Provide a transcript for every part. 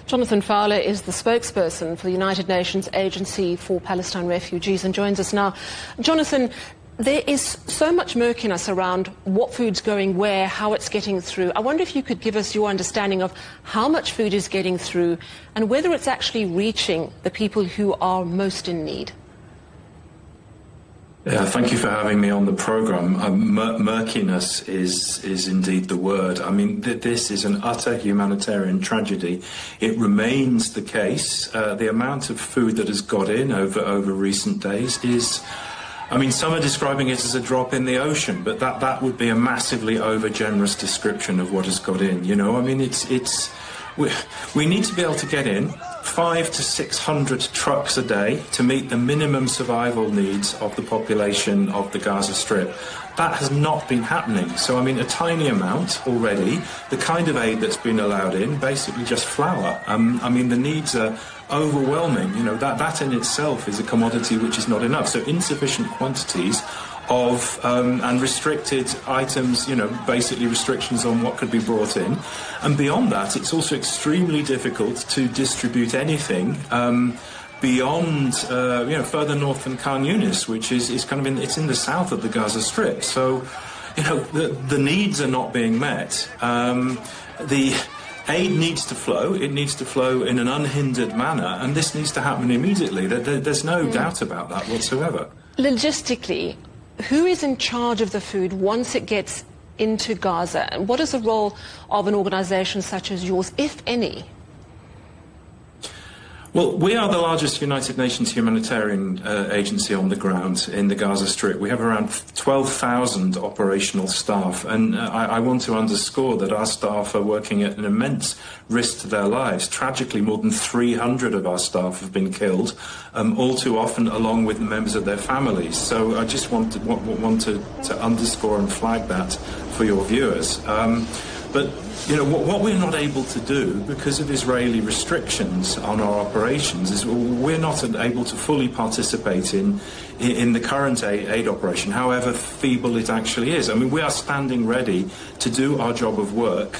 Jonathan Fowler is the spokesperson for the United Nations Agency for Palestine Refugees and joins us now. Jonathan, there is so much murkiness around what food's going where, how it's getting through. I wonder if you could give us your understanding of how much food is getting through and whether it's actually reaching the people who are most in need. Yeah, thank you for having me on the programme. Murkiness is indeed the word. I mean, this is an utter humanitarian tragedy. It remains the case. The amount of food that has got in over recent days is, I mean, some are describing it as a drop in the ocean, but that would be a massively over-generous description of what has got in. You know, I mean, we need to be able to get in 500 to 600 trucks a day to meet the minimum survival needs of the population of the Gaza Strip. That has not been happening. So, I mean, a tiny amount already, the kind of aid that's been allowed in, basically just flour. I mean, the needs are overwhelming. You know, that in itself is a commodity which is not enough. So insufficient quantities of and restricted items, you know, basically restrictions on what could be brought in. And beyond that, it's also extremely difficult to distribute anything beyond, you know, further north than Khan Yunis, which is kind of it's in the south of the Gaza Strip. So, you know, the needs are not being met. The aid needs to flow. It needs to flow in an unhindered manner, and this needs to happen immediately. There's no doubt about that whatsoever. Logistically, who is in charge of the food once it gets into Gaza? And what is the role of an organisation such as yours, if any? Well, we are the largest United Nations humanitarian agency on the ground in the Gaza Strip. We have around 12,000 operational staff, and I want to underscore that our staff are working at an immense risk to their lives. Tragically, more than 300 of our staff have been killed, all too often along with the members of their families. So I just want to underscore and flag that for your viewers. But, you know, what we're not able to do because of Israeli restrictions on our operations is we're not able to fully participate in the current aid operation, however feeble it actually is. I mean, we are standing ready to do our job of work.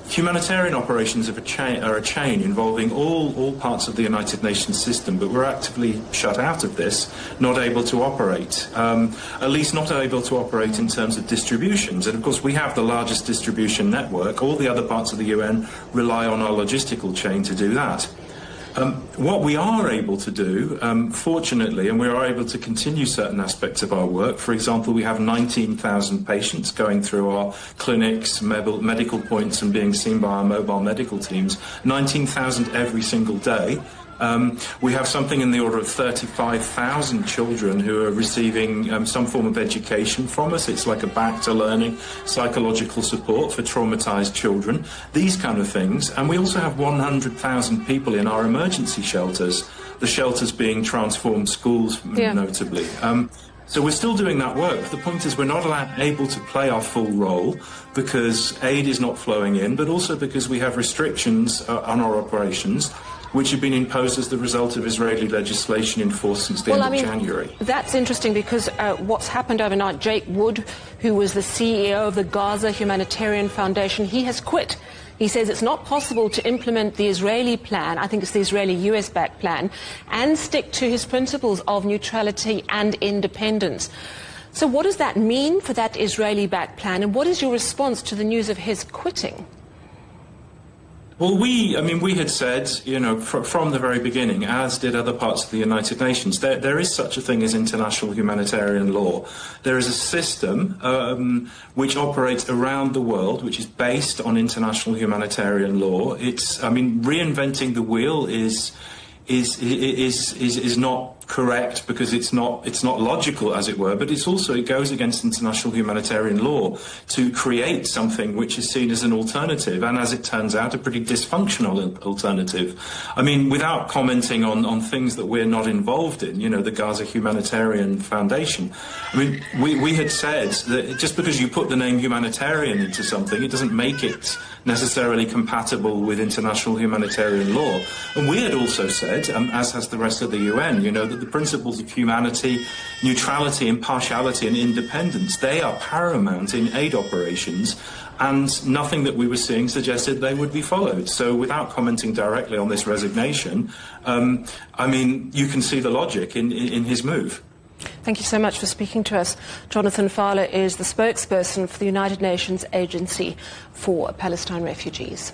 Humanitarian operations are a chain involving all parts of the United Nations system, but we're actively shut out of this, not able to operate, at least not able to operate in terms of distributions. And of course, we have the largest distribution network. All the other parts of the UN rely on our logistical chain to do that. What we are able to do, fortunately, and we are able to continue certain aspects of our work. For example, we have 19,000 patients going through our clinics, medical points, and being seen by our mobile medical teams, 19,000 every single day. We have something in the order of 35,000 children who are receiving some form of education from us. It's like a back to learning, psychological support for traumatized children, these kind of things. And we also have 100,000 people in our emergency shelters, the shelters being transformed schools, notably. So we're still doing that work. The point is we're not able to play our full role because aid is not flowing in, but also because we have restrictions on our operations, which have been imposed as the result of Israeli legislation in force since the end of January. That's interesting because what's happened overnight, Jake Wood, who was the CEO of the Gaza Humanitarian Foundation, he has quit. He says it's not possible to implement the Israeli plan, I think it's the Israeli US-backed plan, and stick to his principles of neutrality and independence. So what does that mean for that Israeli-backed plan, and what is your response to the news of his quitting? Well, we had said, you know, from the very beginning, as did other parts of the United Nations, there is such a thing as international humanitarian law. There is a system which operates around the world, which is based on international humanitarian law. Reinventing the wheel is not correct because it's not logical, as it were, but it goes against international humanitarian law to create something which is seen as an alternative, and as it turns out, a pretty dysfunctional alternative. I mean, without commenting on things that we're not involved in, you know, the Gaza Humanitarian Foundation. I mean, we had said that just because you put the name humanitarian into something, it doesn't make it necessarily compatible with international humanitarian law. And we had also said, as has the rest of the UN, you know, that the principles of humanity, neutrality, impartiality and independence, they are paramount in aid operations. and nothing that we were seeing suggested they would be followed. So without commenting directly on this resignation, I mean, you can see the logic in his move. Thank you so much for speaking to us. Jonathan Fowler is the spokesperson for the United Nations Agency for Palestine Refugees.